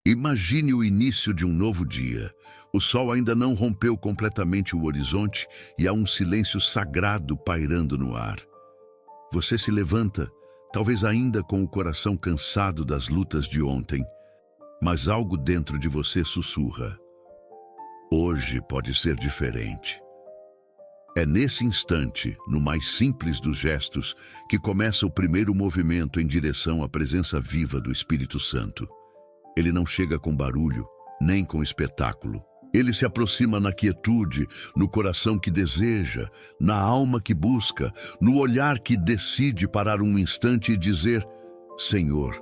Imagine o início de um novo dia. O sol ainda não rompeu completamente o horizonte e há um silêncio sagrado pairando no ar. Você se levanta, talvez ainda com o coração cansado das lutas de ontem, mas algo dentro de você sussurra: hoje pode ser diferente. É nesse instante, no mais simples dos gestos, que começa o primeiro movimento em direção à presença viva do Espírito Santo. Ele não chega com barulho, nem com espetáculo. Ele se aproxima na quietude, no coração que deseja, na alma que busca, no olhar que decide parar um instante e dizer: Senhor,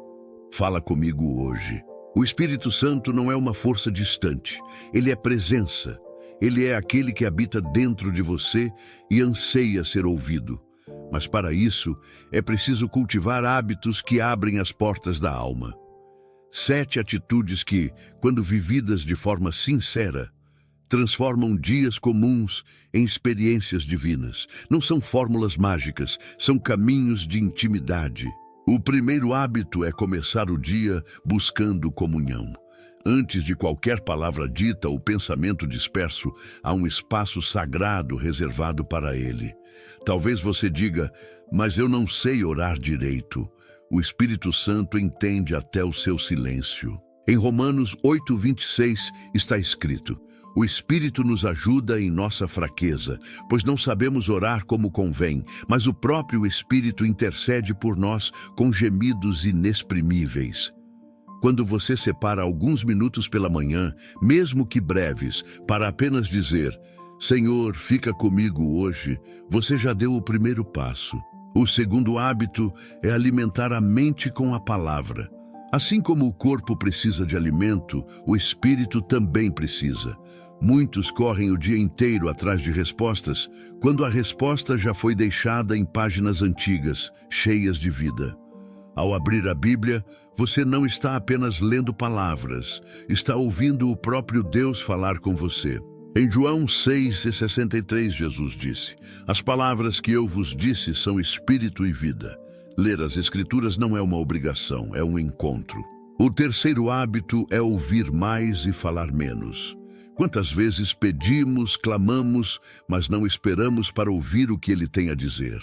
fala comigo hoje. O Espírito Santo não é uma força distante, ele é presença. Ele é aquele que habita dentro de você e anseia ser ouvido. Mas para isso, é preciso cultivar hábitos que abrem as portas da alma. 7 atitudes que, quando vividas de forma sincera, transformam dias comuns em experiências divinas. Não são fórmulas mágicas, são caminhos de intimidade. O primeiro hábito é começar o dia buscando comunhão. Antes de qualquer palavra dita ou pensamento disperso, há um espaço sagrado reservado para ele. Talvez você diga: mas eu não sei orar direito. O Espírito Santo entende até o seu silêncio. Em Romanos 8:26 está escrito: o Espírito nos ajuda em nossa fraqueza, pois não sabemos orar como convém, mas o próprio Espírito intercede por nós com gemidos inexprimíveis. Quando você separa alguns minutos pela manhã, mesmo que breves, para apenas dizer: Senhor, fica comigo hoje, você já deu o primeiro passo. O segundo hábito é alimentar a mente com a palavra. Assim como o corpo precisa de alimento, o espírito também precisa. Muitos correm o dia inteiro atrás de respostas, quando a resposta já foi deixada em páginas antigas, cheias de vida. Ao abrir a Bíblia, você não está apenas lendo palavras, está ouvindo o próprio Deus falar com você. Em João 6:63, Jesus disse: as palavras que eu vos disse são espírito e vida. Ler as Escrituras não é uma obrigação, é um encontro. O terceiro hábito é ouvir mais e falar menos. Quantas vezes pedimos, clamamos, mas não esperamos para ouvir o que Ele tem a dizer?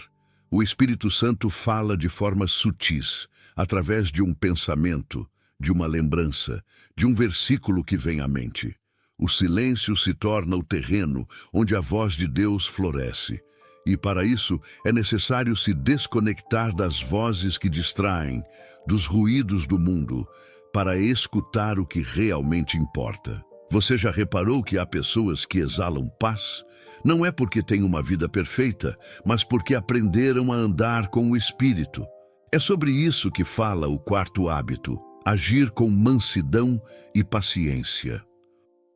O Espírito Santo fala de formas sutis, através de um pensamento, de uma lembrança, de um versículo que vem à mente. O silêncio se torna o terreno onde a voz de Deus floresce. E para isso é necessário se desconectar das vozes que distraem, dos ruídos do mundo, para escutar o que realmente importa. Você já reparou que há pessoas que exalam paz? Não é porque têm uma vida perfeita, mas porque aprenderam a andar com o Espírito. É sobre isso que fala o quarto hábito: agir com mansidão e paciência.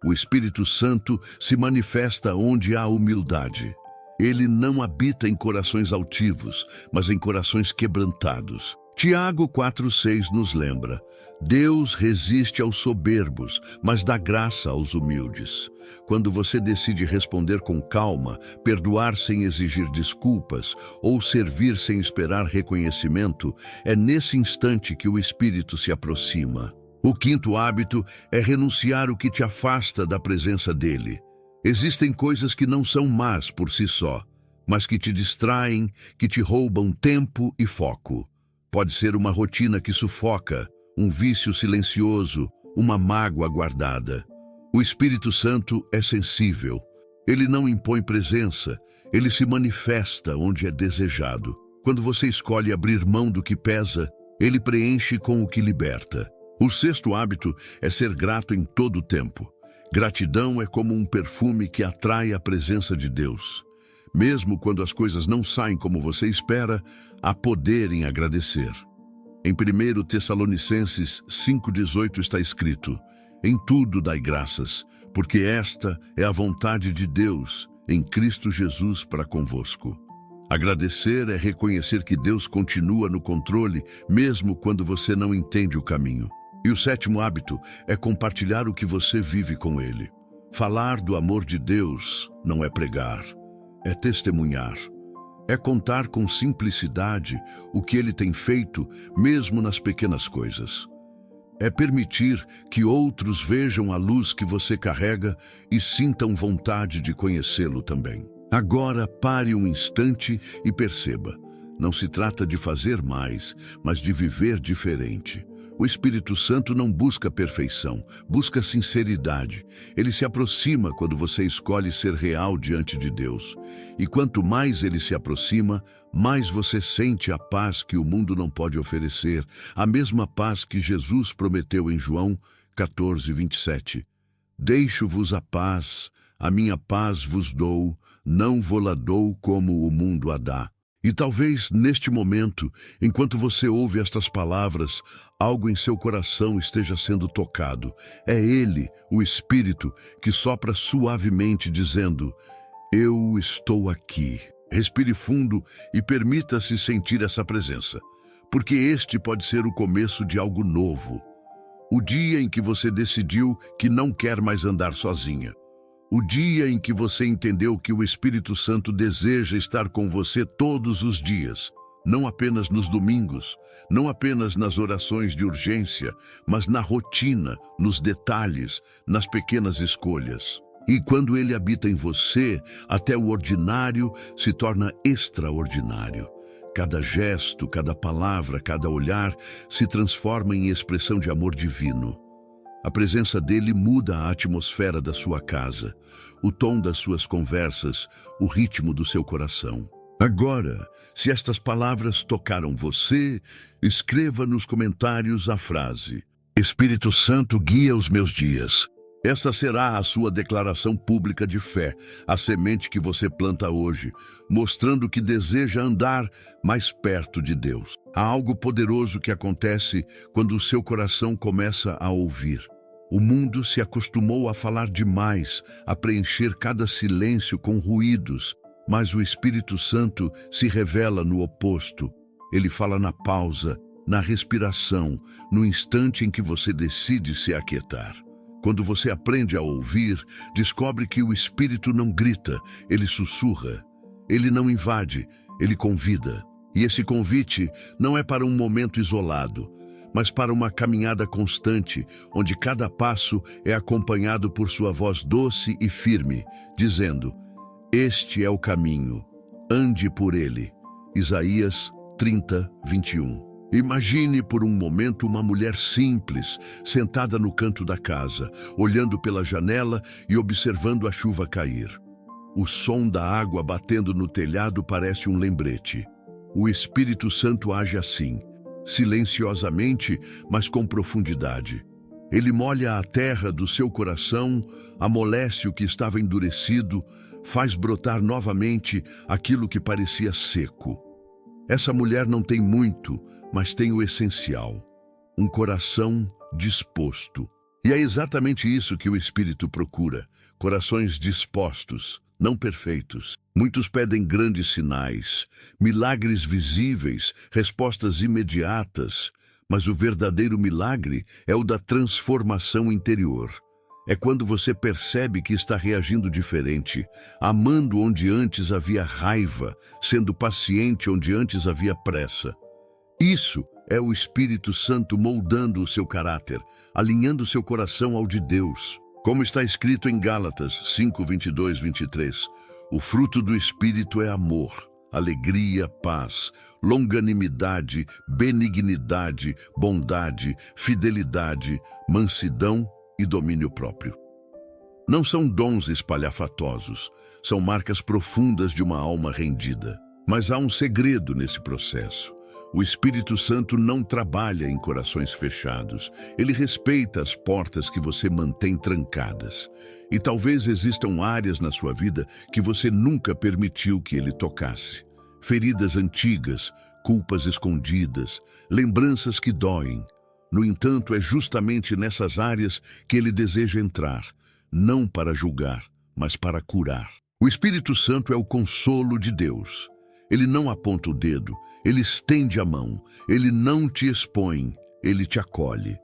O Espírito Santo se manifesta onde há humildade. Ele não habita em corações altivos, mas em corações quebrantados. Tiago 4:6 nos lembra: Deus resiste aos soberbos, mas dá graça aos humildes. Quando você decide responder com calma, perdoar sem exigir desculpas ou servir sem esperar reconhecimento, é nesse instante que o Espírito se aproxima. O quinto hábito é renunciar o que te afasta da presença dele. Existem coisas que não são más por si só, mas que te distraem, que te roubam tempo e foco. Pode ser uma rotina que sufoca, um vício silencioso, uma mágoa guardada. O Espírito Santo é sensível. Ele não impõe presença, ele se manifesta onde é desejado. Quando você escolhe abrir mão do que pesa, ele preenche com o que liberta. O sexto hábito é ser grato em todo o tempo. Gratidão é como um perfume que atrai a presença de Deus. Mesmo quando as coisas não saem como você espera, há poder em agradecer. Em 1 Tessalonicenses 5:18 está escrito: em tudo dai graças, porque esta é a vontade de Deus em Cristo Jesus para convosco. Agradecer é reconhecer que Deus continua no controle, mesmo quando você não entende o caminho. E o sétimo hábito é compartilhar o que você vive com Ele. Falar do amor de Deus não é pregar, é testemunhar. É contar com simplicidade o que Ele tem feito, mesmo nas pequenas coisas. É permitir que outros vejam a luz que você carrega e sintam vontade de conhecê-lo também. Agora pare um instante e perceba. Não se trata de fazer mais, mas de viver diferente. O Espírito Santo não busca perfeição, busca sinceridade. Ele se aproxima quando você escolhe ser real diante de Deus. E quanto mais ele se aproxima, mais você sente a paz que o mundo não pode oferecer, a mesma paz que Jesus prometeu em João 14:27. Deixo-vos a paz, a minha paz vos dou, não vô-la dou como o mundo a dá. E talvez, neste momento, enquanto você ouve estas palavras, algo em seu coração esteja sendo tocado. É Ele, o Espírito, que sopra suavemente, dizendo: eu estou aqui. Respire fundo e permita-se sentir essa presença, porque este pode ser o começo de algo novo. O dia em que você decidiu que não quer mais andar sozinha. O dia em que você entendeu que o Espírito Santo deseja estar com você todos os dias, não apenas nos domingos, não apenas nas orações de urgência, mas na rotina, nos detalhes, nas pequenas escolhas. E quando ele habita em você, até o ordinário se torna extraordinário. Cada gesto, cada palavra, cada olhar se transforma em expressão de amor divino. A presença dele muda a atmosfera da sua casa, o tom das suas conversas, o ritmo do seu coração. Agora, se estas palavras tocaram você, escreva nos comentários a frase: Espírito Santo guia os meus dias. Essa será a sua declaração pública de fé, a semente que você planta hoje, mostrando que deseja andar mais perto de Deus. Há algo poderoso que acontece quando o seu coração começa a ouvir. O mundo se acostumou a falar demais, a preencher cada silêncio com ruídos, mas o Espírito Santo se revela no oposto. Ele fala na pausa, na respiração, no instante em que você decide se aquietar. Quando você aprende a ouvir, descobre que o Espírito não grita, ele sussurra. Ele não invade, ele convida. E esse convite não é para um momento isolado, mas para uma caminhada constante, onde cada passo é acompanhado por sua voz doce e firme, dizendo: este é o caminho, ande por ele. Isaías 30:21. Imagine por um momento uma mulher simples, sentada no canto da casa, olhando pela janela e observando a chuva cair. O som da água batendo no telhado parece um lembrete. O Espírito Santo age assim, silenciosamente, mas com profundidade. Ele molha a terra do seu coração, amolece o que estava endurecido, faz brotar novamente aquilo que parecia seco. Essa mulher não tem muito, mas tem o essencial: um coração disposto. E é exatamente isso que o Espírito procura: corações dispostos, não perfeitos. Muitos pedem grandes sinais, milagres visíveis, respostas imediatas, mas o verdadeiro milagre é o da transformação interior. É quando você percebe que está reagindo diferente, amando onde antes havia raiva, sendo paciente onde antes havia pressa. Isso é o Espírito Santo moldando o seu caráter, alinhando seu coração ao de Deus. Como está escrito em Gálatas 5:22-23, o fruto do Espírito é amor, alegria, paz, longanimidade, benignidade, bondade, fidelidade, mansidão e domínio próprio. Não são dons espalhafatosos, são marcas profundas de uma alma rendida. Mas há um segredo nesse processo. O Espírito Santo não trabalha em corações fechados. Ele respeita as portas que você mantém trancadas. E talvez existam áreas na sua vida que você nunca permitiu que ele tocasse. Feridas antigas, culpas escondidas, lembranças que doem. No entanto, é justamente nessas áreas que ele deseja entrar, não para julgar, mas para curar. O Espírito Santo é o consolo de Deus. Ele não aponta o dedo, ele estende a mão, ele não te expõe, ele te acolhe.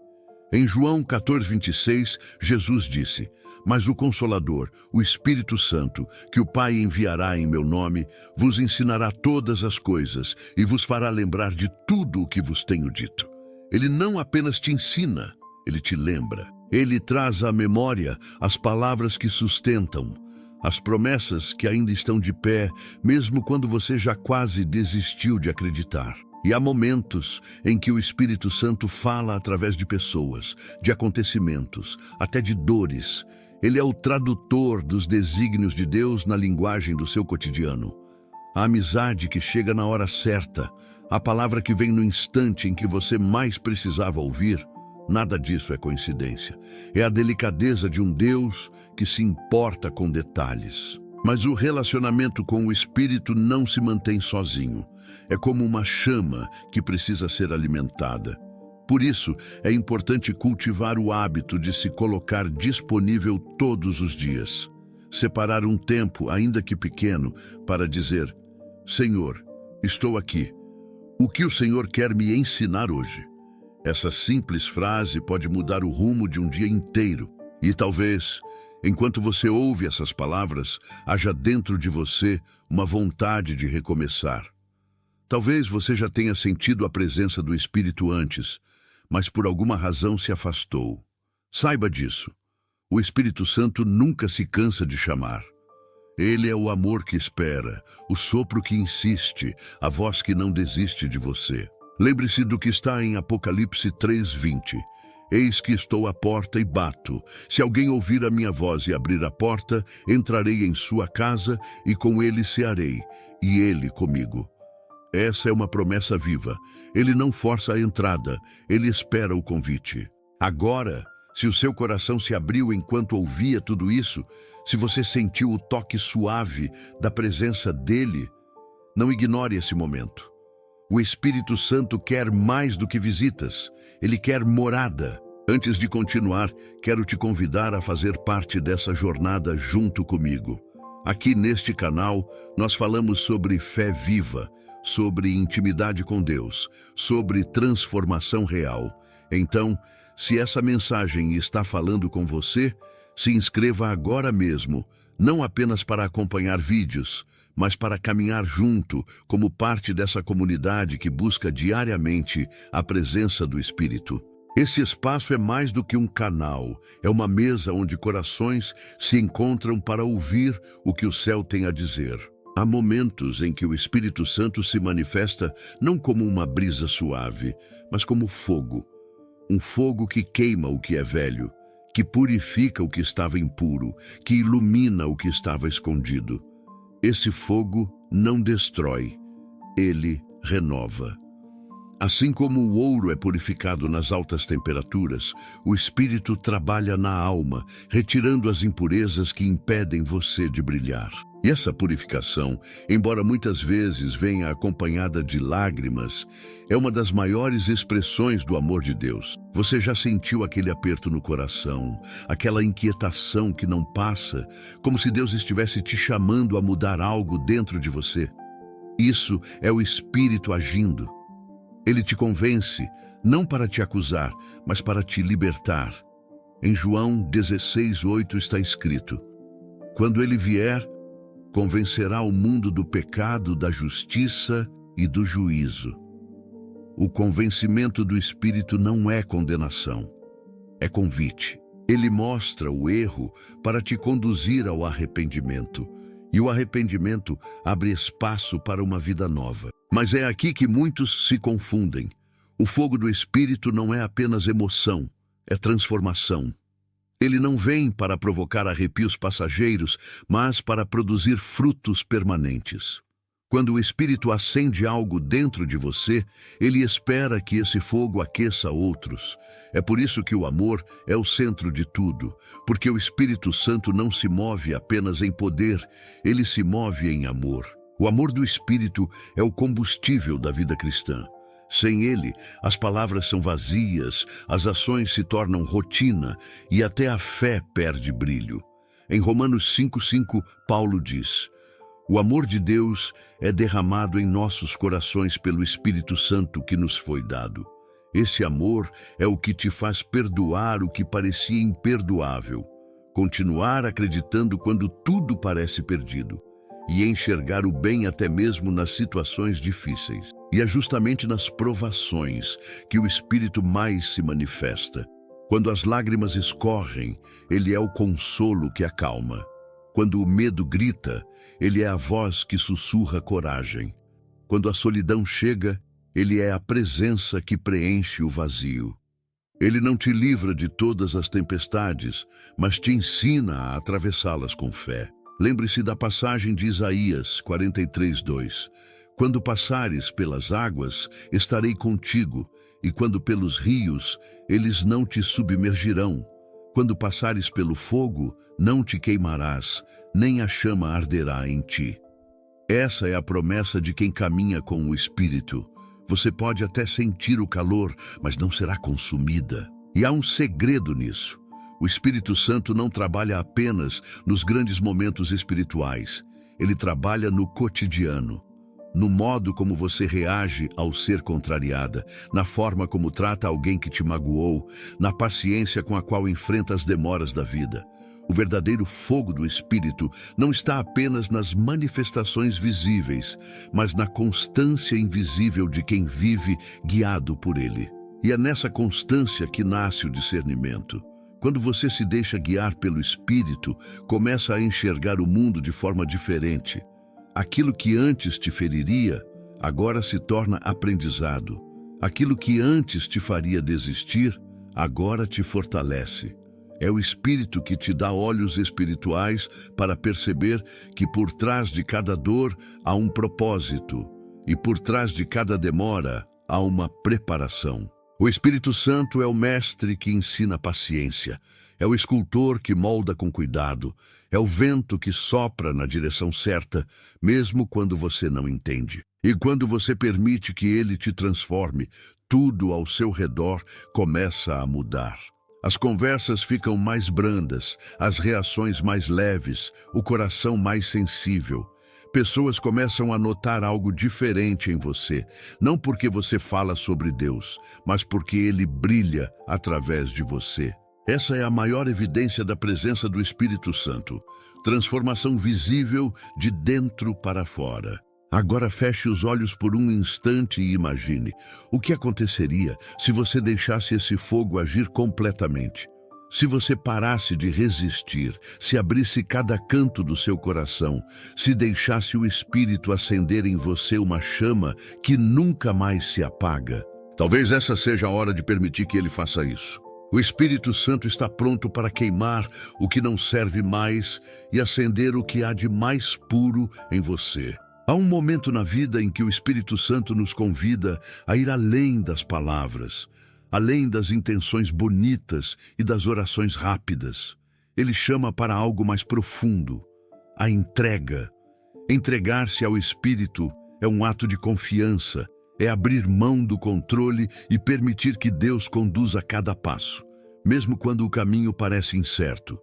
Em João 14:26, Jesus disse: mas o Consolador, o Espírito Santo, que o Pai enviará em meu nome, vos ensinará todas as coisas e vos fará lembrar de tudo o que vos tenho dito. Ele não apenas te ensina, Ele te lembra. Ele traz à memória as palavras que sustentam, as promessas que ainda estão de pé, mesmo quando você já quase desistiu de acreditar. E há momentos em que o Espírito Santo fala através de pessoas, de acontecimentos, até de dores. Ele é o tradutor dos desígnios de Deus na linguagem do seu cotidiano. A amizade que chega na hora certa, a palavra que vem no instante em que você mais precisava ouvir, nada disso é coincidência. É a delicadeza de um Deus que se importa com detalhes. Mas o relacionamento com o Espírito não se mantém sozinho. É como uma chama que precisa ser alimentada. Por isso, é importante cultivar o hábito de se colocar disponível todos os dias. Separar um tempo, ainda que pequeno, para dizer: Senhor, estou aqui. O que o Senhor quer me ensinar hoje? Essa simples frase pode mudar o rumo de um dia inteiro. E talvez, enquanto você ouve essas palavras, haja dentro de você uma vontade de recomeçar. Talvez você já tenha sentido a presença do Espírito antes, mas por alguma razão se afastou. Saiba disso. O Espírito Santo nunca se cansa de chamar. Ele é o amor que espera, o sopro que insiste, a voz que não desiste de você. Lembre-se do que está em Apocalipse 3:20. Eis que estou à porta e bato. Se alguém ouvir a minha voz e abrir a porta, entrarei em sua casa e com ele cearei, e ele comigo. Essa é uma promessa viva. Ele não força a entrada, ele espera o convite. Agora, se o seu coração se abriu enquanto ouvia tudo isso, se você sentiu o toque suave da presença dele, não ignore esse momento. O Espírito Santo quer mais do que visitas, ele quer morada. Antes de continuar, quero te convidar a fazer parte dessa jornada junto comigo. Aqui neste canal, nós falamos sobre fé viva, sobre intimidade com Deus, sobre transformação real. Então, se essa mensagem está falando com você, se inscreva agora mesmo, não apenas para acompanhar vídeos, mas para caminhar junto como parte dessa comunidade que busca diariamente a presença do Espírito. Esse espaço é mais do que um canal, é uma mesa onde corações se encontram para ouvir o que o céu tem a dizer. Há momentos em que o Espírito Santo se manifesta não como uma brisa suave, mas como fogo. Um fogo que queima o que é velho, que purifica o que estava impuro, que ilumina o que estava escondido. Esse fogo não destrói, ele renova. Assim como o ouro é purificado nas altas temperaturas, o Espírito trabalha na alma, retirando as impurezas que impedem você de brilhar. E essa purificação, embora muitas vezes venha acompanhada de lágrimas, é uma das maiores expressões do amor de Deus. Você já sentiu aquele aperto no coração, aquela inquietação que não passa, como se Deus estivesse te chamando a mudar algo dentro de você? Isso é o Espírito agindo. Ele te convence, não para te acusar, mas para te libertar. Em João 16:8 está escrito: quando ele vier, convencerá o mundo do pecado, da justiça e do juízo. O convencimento do Espírito não é condenação, é convite. Ele mostra o erro para te conduzir ao arrependimento, e o arrependimento abre espaço para uma vida nova. Mas é aqui que muitos se confundem. O fogo do Espírito não é apenas emoção, é transformação. Ele não vem para provocar arrepios passageiros, mas para produzir frutos permanentes. Quando o Espírito acende algo dentro de você, ele espera que esse fogo aqueça outros. É por isso que o amor é o centro de tudo, porque o Espírito Santo não se move apenas em poder, ele se move em amor. O amor do Espírito é o combustível da vida cristã. Sem ele, as palavras são vazias, as ações se tornam rotina e até a fé perde brilho. Em Romanos 5:5, Paulo diz: o amor de Deus é derramado em nossos corações pelo Espírito Santo que nos foi dado. Esse amor é o que te faz perdoar o que parecia imperdoável, continuar acreditando quando tudo parece perdido, e enxergar o bem até mesmo nas situações difíceis. E é justamente nas provações que o Espírito mais se manifesta. Quando as lágrimas escorrem, Ele é o consolo que acalma. Quando o medo grita, Ele é a voz que sussurra coragem. Quando a solidão chega, Ele é a presença que preenche o vazio. Ele não te livra de todas as tempestades, mas te ensina a atravessá-las com fé. Lembre-se da passagem de Isaías 43:2. Quando passares pelas águas, estarei contigo, e quando pelos rios, eles não te submergirão. Quando passares pelo fogo, não te queimarás, nem a chama arderá em ti. Essa é a promessa de quem caminha com o Espírito. Você pode até sentir o calor, mas não será consumida. E há um segredo nisso. O Espírito Santo não trabalha apenas nos grandes momentos espirituais. Ele trabalha no cotidiano, no modo como você reage ao ser contrariada, na forma como trata alguém que te magoou, na paciência com a qual enfrenta as demoras da vida. O verdadeiro fogo do Espírito não está apenas nas manifestações visíveis, mas na constância invisível de quem vive guiado por Ele. E é nessa constância que nasce o discernimento. Quando você se deixa guiar pelo Espírito, começa a enxergar o mundo de forma diferente. Aquilo que antes te feriria, agora se torna aprendizado. Aquilo que antes te faria desistir, agora te fortalece. É o Espírito que te dá olhos espirituais para perceber que por trás de cada dor há um propósito e por trás de cada demora há uma preparação. O Espírito Santo é o mestre que ensina paciência, é o escultor que molda com cuidado, é o vento que sopra na direção certa, mesmo quando você não entende. E quando você permite que ele te transforme, tudo ao seu redor começa a mudar. As conversas ficam mais brandas, as reações mais leves, o coração mais sensível. Pessoas começam a notar algo diferente em você, não porque você fala sobre Deus, mas porque Ele brilha através de você. Essa é a maior evidência da presença do Espírito Santo. Transformação visível de dentro para fora. Agora feche os olhos por um instante e imagine o que aconteceria se você deixasse esse fogo agir completamente. Se você parasse de resistir, se abrisse cada canto do seu coração, se deixasse o Espírito acender em você uma chama que nunca mais se apaga. Talvez essa seja a hora de permitir que Ele faça isso. O Espírito Santo está pronto para queimar o que não serve mais e acender o que há de mais puro em você. Há um momento na vida em que o Espírito Santo nos convida a ir além das palavras, além das intenções bonitas e das orações rápidas. Ele chama para algo mais profundo, a entrega. Entregar-se ao Espírito é um ato de confiança, é abrir mão do controle e permitir que Deus conduza cada passo, mesmo quando o caminho parece incerto.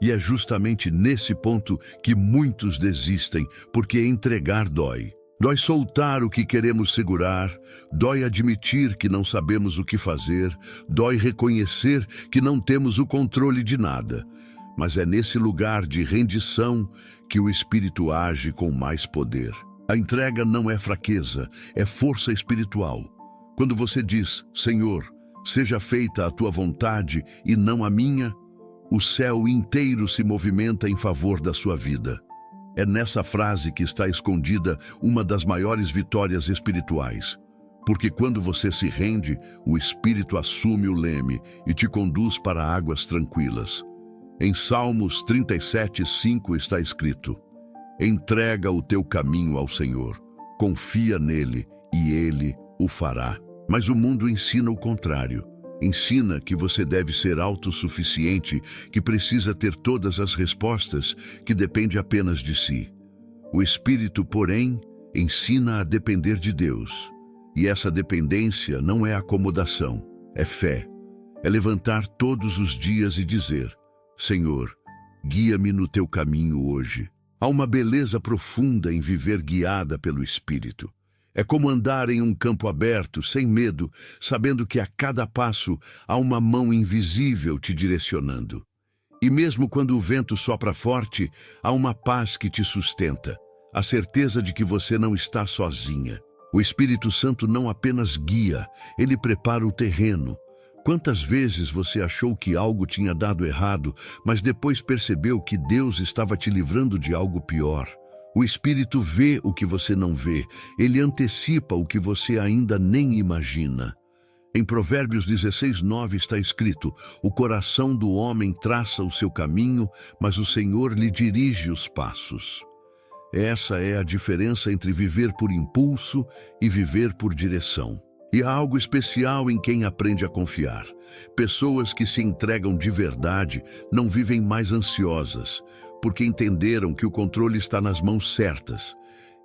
E é justamente nesse ponto que muitos desistem, porque entregar dói. Dói soltar o que queremos segurar, dói admitir que não sabemos o que fazer, dói reconhecer que não temos o controle de nada. Mas é nesse lugar de rendição que o Espírito age com mais poder. A entrega não é fraqueza, é força espiritual. Quando você diz, Senhor, seja feita a tua vontade e não a minha, o céu inteiro se movimenta em favor da sua vida. É nessa frase que está escondida uma das maiores vitórias espirituais. Porque quando você se rende, o Espírito assume o leme e te conduz para águas tranquilas. Em Salmos 37:5 está escrito: entrega o teu caminho ao Senhor, confia nele e ele o fará. Mas o mundo ensina o contrário. Ensina que você deve ser autossuficiente, que precisa ter todas as respostas, que depende apenas de si. O Espírito, porém, ensina a depender de Deus. E essa dependência não é acomodação, é fé. É levantar todos os dias e dizer, Senhor, guia-me no teu caminho hoje. Há uma beleza profunda em viver guiada pelo Espírito. É como andar em um campo aberto, sem medo, sabendo que a cada passo há uma mão invisível te direcionando. E mesmo quando o vento sopra forte, há uma paz que te sustenta, a certeza de que você não está sozinha. O Espírito Santo não apenas guia, ele prepara o terreno. Quantas vezes você achou que algo tinha dado errado, mas depois percebeu que Deus estava te livrando de algo pior? O Espírito vê o que você não vê, ele antecipa o que você ainda nem imagina. Em Provérbios 16:9 está escrito: o coração do homem traça o seu caminho, mas o Senhor lhe dirige os passos. Essa é a diferença entre viver por impulso e viver por direção. E há algo especial em quem aprende a confiar. Pessoas que se entregam de verdade não vivem mais ansiosas, porque entenderam que o controle está nas mãos certas.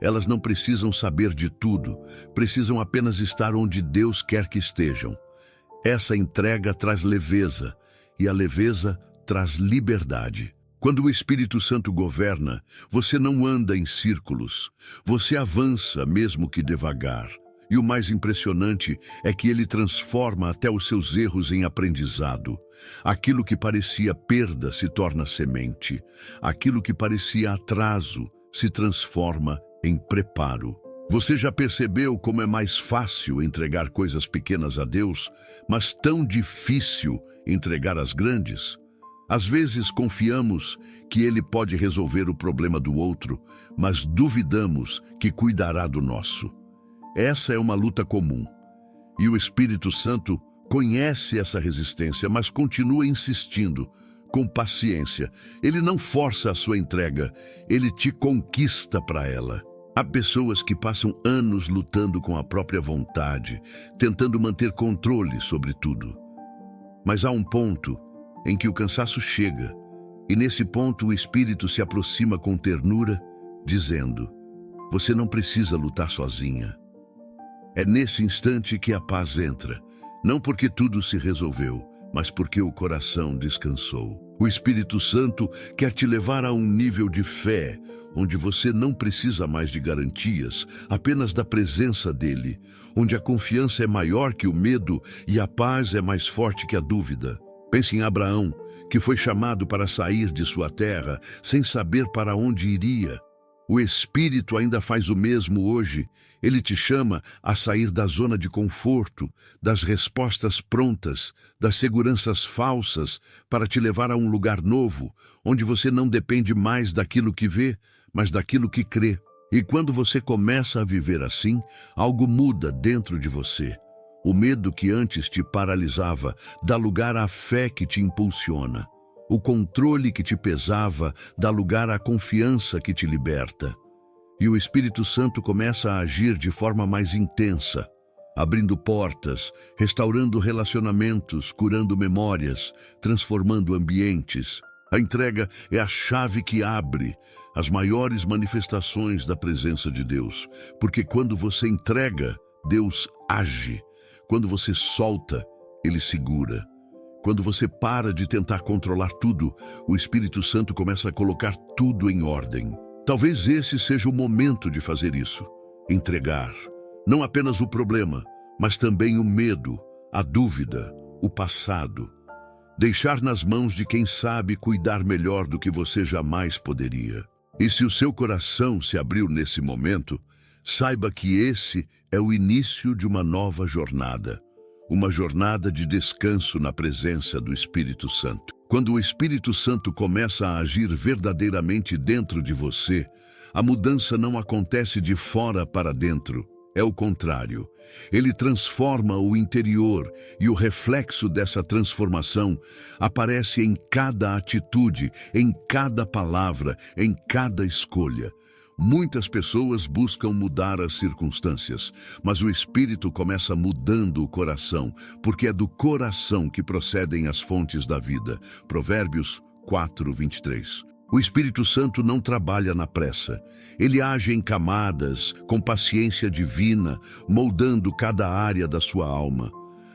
Elas não precisam saber de tudo, precisam apenas estar onde Deus quer que estejam. Essa entrega traz leveza, e a leveza traz liberdade. Quando o Espírito Santo governa, você não anda em círculos, você avança mesmo que devagar. E o mais impressionante é que ele transforma até os seus erros em aprendizado. Aquilo que parecia perda se torna semente. Aquilo que parecia atraso se transforma em preparo. Você já percebeu como é mais fácil entregar coisas pequenas a Deus, mas tão difícil entregar as grandes? Às vezes confiamos que Ele pode resolver o problema do outro, mas duvidamos que cuidará do nosso. Essa é uma luta comum. E o Espírito Santo conhece essa resistência, mas continua insistindo, com paciência. Ele não força a sua entrega, ele te conquista para ela. Há pessoas que passam anos lutando com a própria vontade, tentando manter controle sobre tudo. Mas há um ponto em que o cansaço chega, e nesse ponto o Espírito se aproxima com ternura, dizendo: você não precisa lutar sozinha. É nesse instante que a paz entra, não porque tudo se resolveu, mas porque o coração descansou. O Espírito Santo quer te levar a um nível de fé, onde você não precisa mais de garantias, apenas da presença dele, onde a confiança é maior que o medo e a paz é mais forte que a dúvida. Pense em Abraão, que foi chamado para sair de sua terra, sem saber para onde iria. O Espírito ainda faz o mesmo hoje. Ele te chama a sair da zona de conforto, das respostas prontas, das seguranças falsas, para te levar a um lugar novo, onde você não depende mais daquilo que vê, mas daquilo que crê. E quando você começa a viver assim, algo muda dentro de você. O medo que antes te paralisava dá lugar à fé que te impulsiona. O controle que te pesava dá lugar à confiança que te liberta. E o Espírito Santo começa a agir de forma mais intensa, abrindo portas, restaurando relacionamentos, curando memórias, transformando ambientes. A entrega é a chave que abre as maiores manifestações da presença de Deus, porque quando você entrega, Deus age. Quando você solta, Ele segura. Quando você para de tentar controlar tudo, o Espírito Santo começa a colocar tudo em ordem. Talvez esse seja o momento de fazer isso. Entregar. Não apenas o problema, mas também o medo, a dúvida, o passado. Deixar nas mãos de quem sabe cuidar melhor do que você jamais poderia. E se o seu coração se abriu nesse momento, saiba que esse é o início de uma nova jornada. Uma jornada de descanso na presença do Espírito Santo. Quando o Espírito Santo começa a agir verdadeiramente dentro de você, a mudança não acontece de fora para dentro. É o contrário. Ele transforma o interior e o reflexo dessa transformação aparece em cada atitude, em cada palavra, em cada escolha. Muitas pessoas buscam mudar as circunstâncias, mas o Espírito começa mudando o coração, porque é do coração que procedem as fontes da vida. Provérbios 4:23. O Espírito Santo não trabalha na pressa. Ele age em camadas, com paciência divina, moldando cada área da sua alma.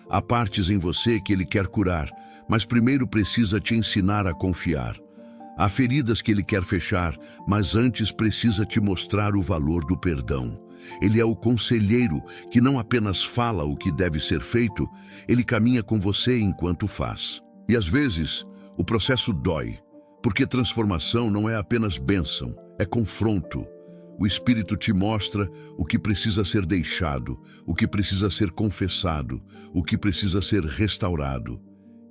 Há partes em você que ele quer curar, mas primeiro precisa te ensinar a confiar. Há feridas que ele quer fechar, mas antes precisa te mostrar o valor do perdão. Ele é o conselheiro que não apenas fala o que deve ser feito, ele caminha com você enquanto faz. E às vezes, o processo dói, porque transformação não é apenas bênção, é confronto. o Espírito te mostra o que precisa ser deixado, o que precisa ser confessado, o que precisa ser restaurado.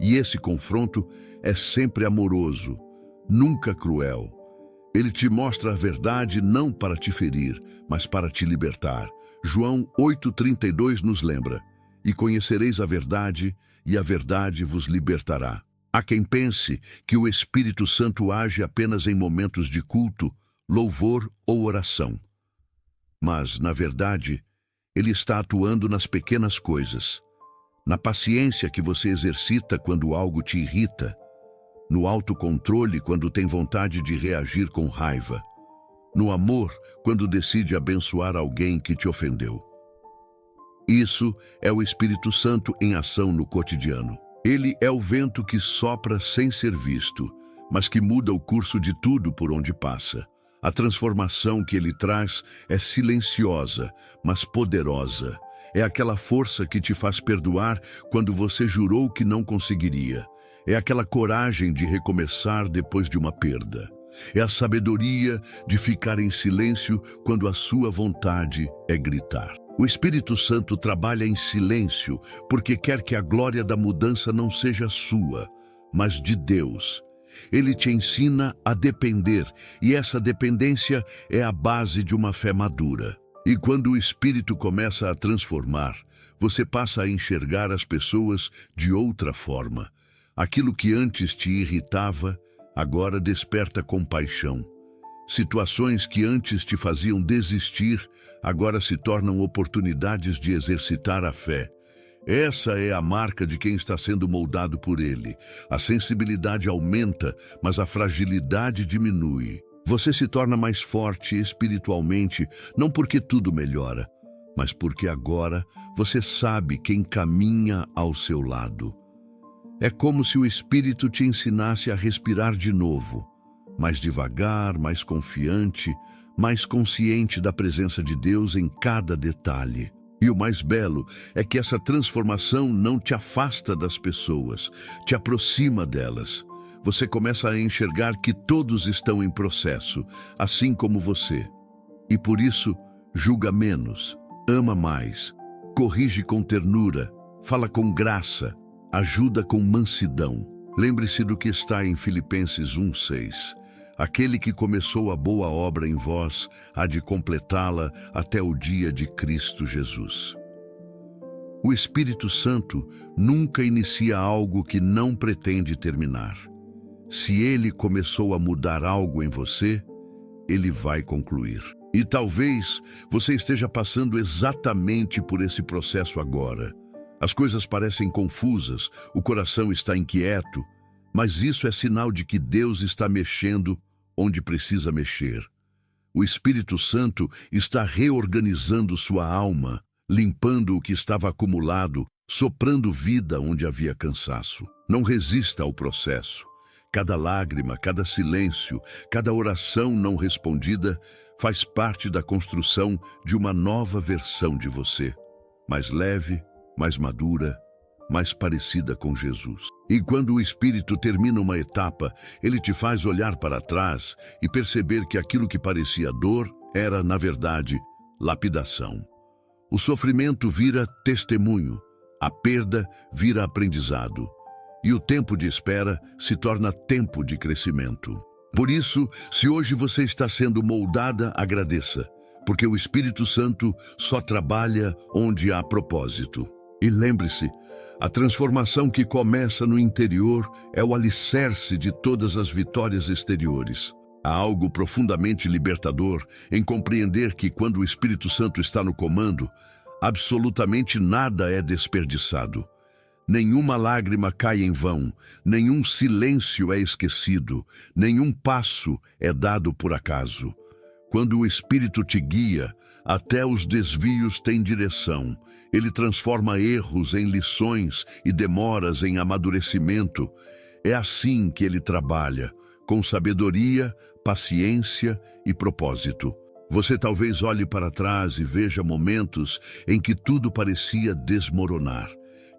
E esse confronto é sempre amoroso, nunca cruel. Ele te mostra a verdade não para te ferir, mas para te libertar. João 8,32 nos lembra: e conhecereis a verdade, e a verdade vos libertará. Há quem pense que o Espírito Santo age apenas em momentos de culto, louvor ou oração. Mas, na verdade, ele está atuando nas pequenas coisas, na paciência que você exercita quando algo te irrita, no autocontrole quando tem vontade de reagir com raiva, no amor quando decide abençoar alguém que te ofendeu. Isso é o Espírito Santo em ação no cotidiano. Ele é o vento que sopra sem ser visto, mas que muda o curso de tudo por onde passa. A transformação que ele traz é silenciosa, mas poderosa. É aquela força que te faz perdoar quando você jurou que não conseguiria. É aquela coragem de recomeçar depois de uma perda. É a sabedoria de ficar em silêncio quando a sua vontade é gritar. O Espírito Santo trabalha em silêncio porque quer que a glória da mudança não seja sua, mas de Deus. Ele te ensina a depender, e essa dependência é a base de uma fé madura. E quando o Espírito começa a transformar, você passa a enxergar as pessoas de outra forma. Aquilo que antes te irritava, agora desperta compaixão. Situações que antes te faziam desistir, agora se tornam oportunidades de exercitar a fé. Essa é a marca de quem está sendo moldado por ele. A sensibilidade aumenta, mas a fragilidade diminui. Você se torna mais forte espiritualmente, não porque tudo melhora, mas porque agora você sabe quem caminha ao seu lado. É como se o Espírito te ensinasse a respirar de novo, mais devagar, mais confiante, mais consciente da presença de Deus em cada detalhe. E o mais belo é que essa transformação não te afasta das pessoas, te aproxima delas. Você começa a enxergar que todos estão em processo, assim como você. E por isso, julga menos, ama mais, corrige com ternura, fala com graça, ajuda com mansidão. Lembre-se do que está em Filipenses 1,6. Aquele que começou a boa obra em vós há de completá-la até o dia de Cristo Jesus. O Espírito Santo nunca inicia algo que não pretende terminar. Se ele começou a mudar algo em você, ele vai concluir. E talvez você esteja passando exatamente por esse processo agora. As coisas parecem confusas, o coração está inquieto, mas isso é sinal de que Deus está mexendo onde precisa mexer. O Espírito Santo está reorganizando sua alma, limpando o que estava acumulado, soprando vida onde havia cansaço. Não resista ao processo. Cada lágrima, cada silêncio, cada oração não respondida faz parte da construção de uma nova versão de você, mais leve, mais madura, mais parecida com Jesus. E quando o Espírito termina uma etapa, ele te faz olhar para trás e perceber que aquilo que parecia dor era, na verdade, lapidação. O sofrimento vira testemunho, a perda vira aprendizado, e o tempo de espera se torna tempo de crescimento. Por isso, se hoje você está sendo moldada, agradeça, porque o Espírito Santo só trabalha onde há propósito. E lembre-se, a transformação que começa no interior é o alicerce de todas as vitórias exteriores. Há algo profundamente libertador em compreender que quando o Espírito Santo está no comando, absolutamente nada é desperdiçado. Nenhuma lágrima cai em vão, nenhum silêncio é esquecido, nenhum passo é dado por acaso. Quando o Espírito te guia, até os desvios têm direção. Ele transforma erros em lições e demoras em amadurecimento. É assim que ele trabalha, com sabedoria, paciência e propósito. Você talvez olhe para trás e veja momentos em que tudo parecia desmoronar.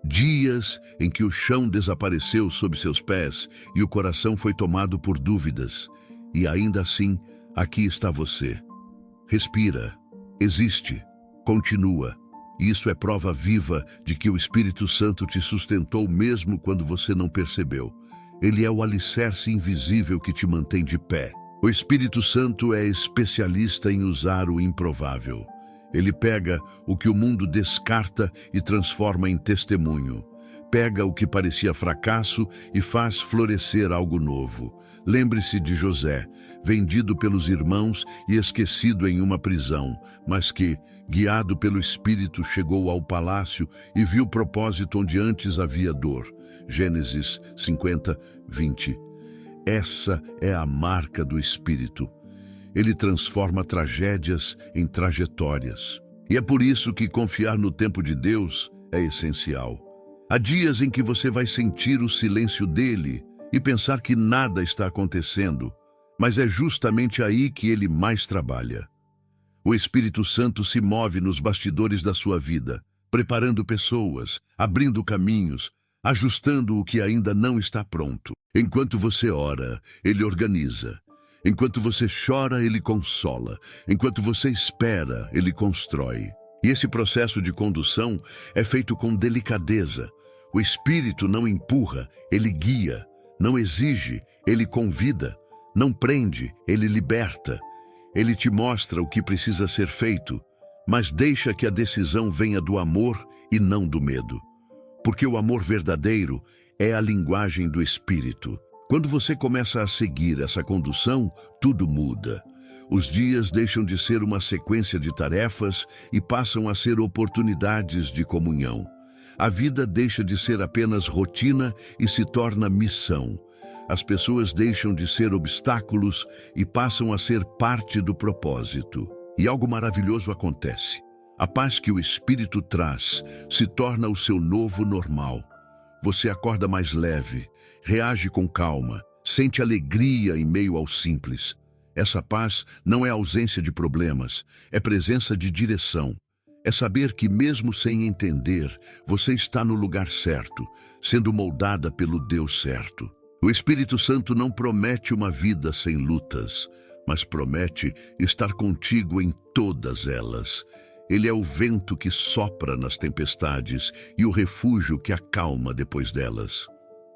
Dias em que o chão desapareceu sob seus pés e o coração foi tomado por dúvidas. E ainda assim, aqui está você, respira, existe, continua. Isso é prova viva de que o Espírito Santo te sustentou mesmo quando você não percebeu. Ele é o alicerce invisível que te mantém de pé. O Espírito Santo é especialista em usar o improvável. Ele pega o que o mundo descarta e transforma em testemunho. Pega o que parecia fracasso e faz florescer algo novo. Lembre-se de José, vendido pelos irmãos e esquecido em uma prisão, mas que, guiado pelo Espírito, chegou ao palácio e viu propósito onde antes havia dor. Gênesis 50, 20. Essa é a marca do Espírito. Ele transforma tragédias em trajetórias. E é por isso que confiar no tempo de Deus é essencial. Há dias em que você vai sentir o silêncio dele e pensar que nada está acontecendo, mas é justamente aí que ele mais trabalha. O Espírito Santo se move nos bastidores da sua vida, preparando pessoas, abrindo caminhos, ajustando o que ainda não está pronto. Enquanto você ora, ele organiza. Enquanto você chora, ele consola. Enquanto você espera, ele constrói. E esse processo de condução é feito com delicadeza. O Espírito não empurra, ele guia. Não exige, ele convida. Não prende, ele liberta. Ele te mostra o que precisa ser feito, mas deixa que a decisão venha do amor e não do medo. Porque o amor verdadeiro é a linguagem do Espírito. Quando você começa a seguir essa condução, tudo muda. Os dias deixam de ser uma sequência de tarefas e passam a ser oportunidades de comunhão. A vida deixa de ser apenas rotina e se torna missão. As pessoas deixam de ser obstáculos e passam a ser parte do propósito. E algo maravilhoso acontece. A paz que o Espírito traz se torna o seu novo normal. Você acorda mais leve, reage com calma, sente alegria em meio ao simples. Essa paz não é ausência de problemas, é presença de direção. É saber que mesmo sem entender, você está no lugar certo, sendo moldada pelo Deus certo. O Espírito Santo não promete uma vida sem lutas, mas promete estar contigo em todas elas. Ele é o vento que sopra nas tempestades e o refúgio que acalma depois delas.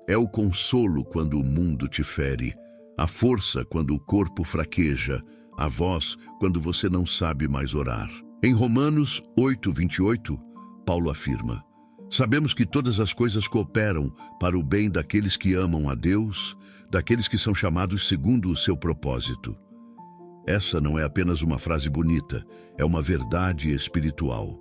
É o consolo quando o mundo te fere, a força quando o corpo fraqueja, a voz quando você não sabe mais orar. Em Romanos 8, 28, Paulo afirma: sabemos que todas as coisas cooperam para o bem daqueles que amam a Deus, daqueles que são chamados segundo o seu propósito. Essa não é apenas uma frase bonita, é uma verdade espiritual.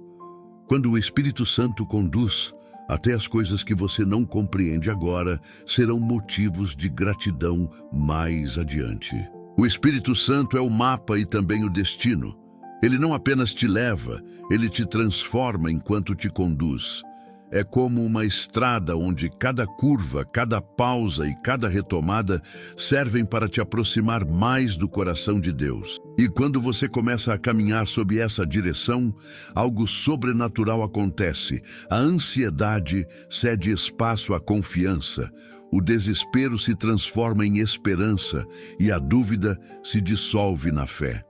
Quando o Espírito Santo conduz, até as coisas que você não compreende agora serão motivos de gratidão mais adiante. O Espírito Santo é o mapa e também o destino. Ele não apenas te leva, ele te transforma enquanto te conduz. É como uma estrada onde cada curva, cada pausa e cada retomada servem para te aproximar mais do coração de Deus. E quando você começa a caminhar sob essa direção, algo sobrenatural acontece. A ansiedade cede espaço à confiança, o desespero se transforma em esperança e a dúvida se dissolve na fé.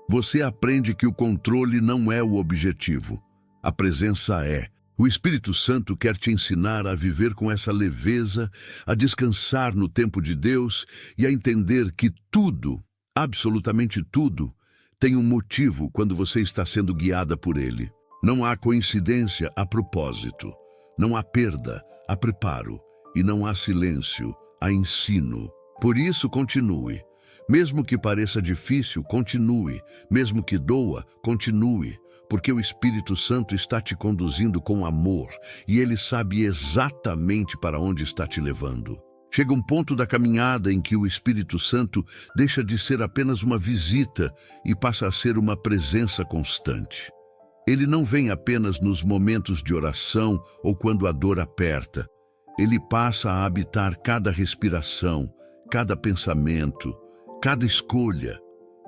Você aprende que o controle não é o objetivo, a presença é. O Espírito Santo quer te ensinar a viver com essa leveza, a descansar no tempo de Deus e a entender que tudo, absolutamente tudo, tem um motivo quando você está sendo guiada por Ele. Não há coincidência, há propósito. Não há perda, há preparo. E não há silêncio, há ensino. Por isso, continue. Mesmo que pareça difícil, continue. Mesmo que doa, continue. Porque o Espírito Santo está te conduzindo com amor e ele sabe exatamente para onde está te levando. Chega um ponto da caminhada em que o Espírito Santo deixa de ser apenas uma visita e passa a ser uma presença constante. Ele não vem apenas nos momentos de oração ou quando a dor aperta. Ele passa a habitar cada respiração, cada pensamento, cada escolha.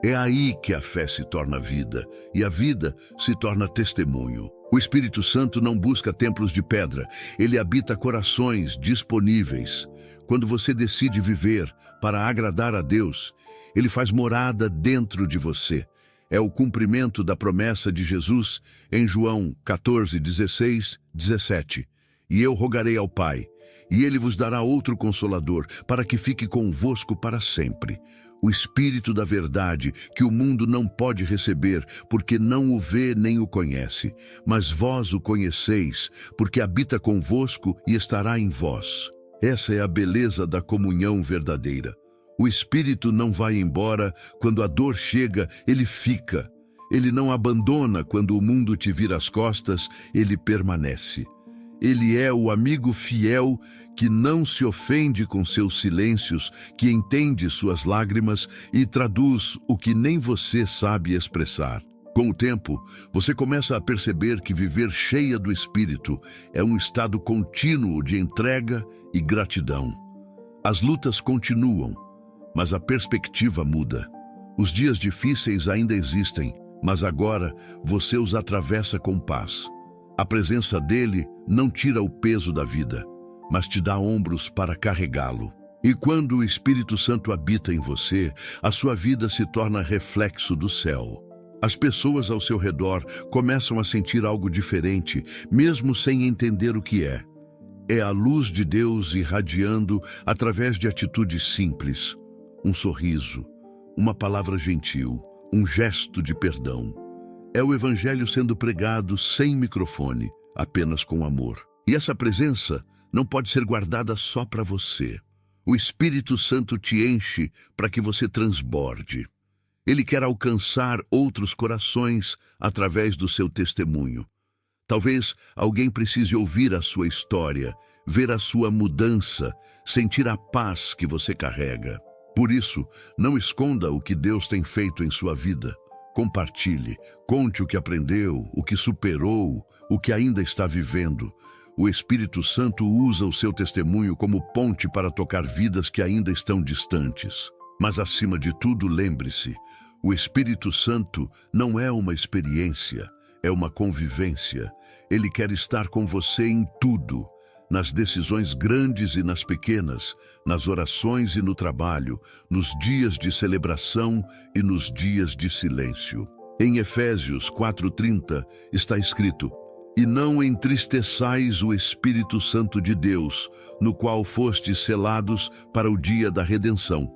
É aí que a fé se torna vida, e a vida se torna testemunho. O Espírito Santo não busca templos de pedra, ele habita corações disponíveis. Quando você decide viver para agradar a Deus, ele faz morada dentro de você. É o cumprimento da promessa de Jesus em João 14, 16, 17. E eu rogarei ao Pai, e ele vos dará outro Consolador, para que fique convosco para sempre. O Espírito da verdade, que o mundo não pode receber, porque não o vê nem o conhece. Mas vós o conheceis, porque habita convosco e estará em vós. Essa é a beleza da comunhão verdadeira. O Espírito não vai embora, quando a dor chega, ele fica. Ele não abandona quando o mundo te vira as costas, ele permanece. Ele é o amigo fiel que não se ofende com seus silêncios, que entende suas lágrimas e traduz o que nem você sabe expressar. Com o tempo, você começa a perceber que viver cheia do Espírito é um estado contínuo de entrega e gratidão. As lutas continuam, mas a perspectiva muda. Os dias difíceis ainda existem, mas agora você os atravessa com paz. A presença dele não tira o peso da vida, mas te dá ombros para carregá-lo. E quando o Espírito Santo habita em você, a sua vida se torna reflexo do céu. As pessoas ao seu redor começam a sentir algo diferente, mesmo sem entender o que é. É a luz de Deus irradiando através de atitudes simples. Um sorriso, uma palavra gentil, um gesto de perdão. É o Evangelho sendo pregado sem microfone, apenas com amor. E essa presença não pode ser guardada só para você. O Espírito Santo te enche para que você transborde. Ele quer alcançar outros corações através do seu testemunho. Talvez alguém precise ouvir a sua história, ver a sua mudança, sentir a paz que você carrega. Por isso, não esconda o que Deus tem feito em sua vida. Compartilhe, conte o que aprendeu, o que superou, o que ainda está vivendo. O Espírito Santo usa o seu testemunho como ponte para tocar vidas que ainda estão distantes. Mas, acima de tudo, lembre-se, o Espírito Santo não é uma experiência, é uma convivência. Ele quer estar com você em tudo, nas decisões grandes e nas pequenas, nas orações e no trabalho, nos dias de celebração e nos dias de silêncio. Em Efésios 4:30 está escrito: E não entristeçais o Espírito Santo de Deus, no qual fostes selados para o dia da redenção.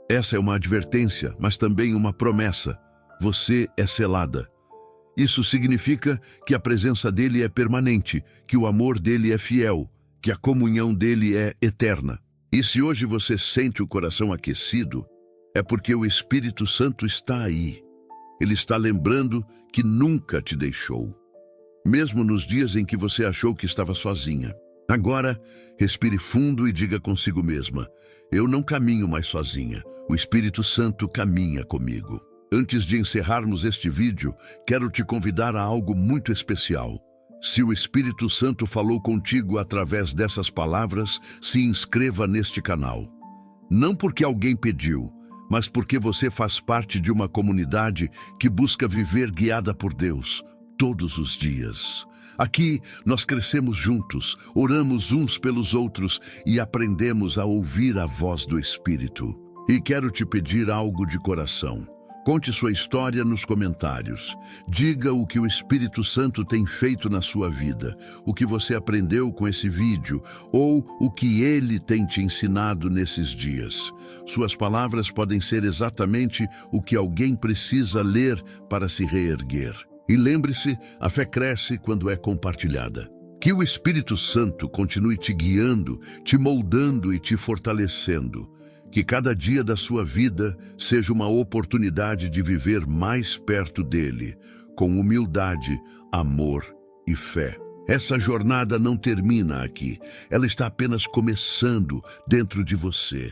Essa é uma advertência, mas também uma promessa. Você é selada. Isso significa que a presença dele é permanente, que o amor dele é fiel, que a comunhão dele é eterna. E se hoje você sente o coração aquecido, é porque o Espírito Santo está aí. Ele está lembrando que nunca te deixou, mesmo nos dias em que você achou que estava sozinha. Agora, respire fundo e diga consigo mesma: eu não caminho mais sozinha, o Espírito Santo caminha comigo. Antes de encerrarmos este vídeo, quero te convidar a algo muito especial. Se o Espírito Santo falou contigo através dessas palavras, se inscreva neste canal. Não porque alguém pediu, mas porque você faz parte de uma comunidade que busca viver guiada por Deus todos os dias. Aqui nós crescemos juntos, oramos uns pelos outros e aprendemos a ouvir a voz do Espírito. E quero te pedir algo de coração. Conte sua história nos comentários. Diga o que o Espírito Santo tem feito na sua vida, o que você aprendeu com esse vídeo ou o que ele tem te ensinado nesses dias. Suas palavras podem ser exatamente o que alguém precisa ler para se reerguer. E lembre-se, a fé cresce quando é compartilhada. Que o Espírito Santo continue te guiando, te moldando e te fortalecendo. Que cada dia da sua vida seja uma oportunidade de viver mais perto dele, com humildade, amor e fé. Essa jornada não termina aqui, ela está apenas começando dentro de você.